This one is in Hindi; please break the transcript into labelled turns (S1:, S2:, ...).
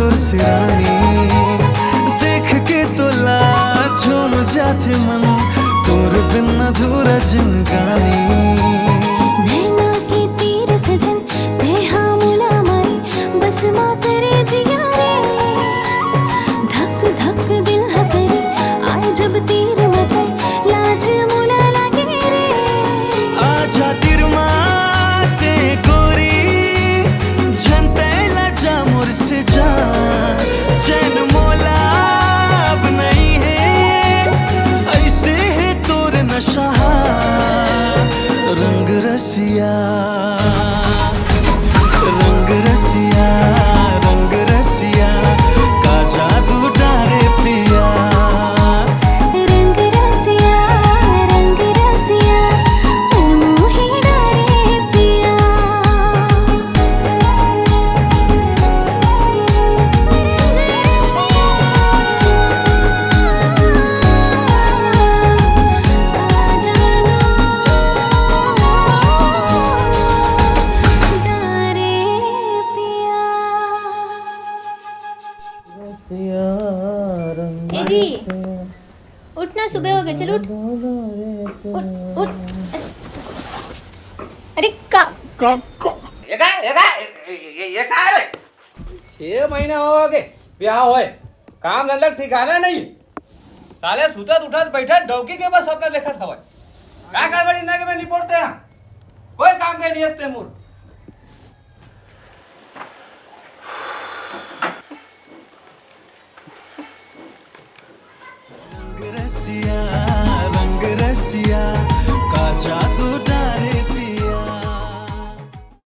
S1: तुर सिरानी, देख के तो लाज झूम जाते मन, तोर बिन अधूरा जिंदगानी।
S2: नैना के तीर सजन ते हाँ मुला मारी, बस माँ करे जिया रे, धक धक दिल है करी, आए जब तीर मते लाज मुला लगे रे।
S1: आजा तीर माते गोरी, झनते लजा मुर से जा, चैन मोला अब नहीं है, ऐसे है तोर नशा रंग रसिया, रंग रसिया, रंग रसिया का जादू डारे पिया।
S2: रंग रसिया, रंग रसिया, मन मोहे डारे पिया।
S3: ए जी, उठना, सुबह हो गया, चल उठ उठ उठ। अरे
S4: ये का है? 6 महीने हो गए ब्याह होए, काम धंधा ठिकाना नहीं, साले सुतत उठत बैठत डौकी के बस सपना देखत हवे। का करबे जिंदगी में निपोड़ते हैं, कोई काम के नहीं हस्ते मूर।
S1: रंग रसिया, रंग रसिया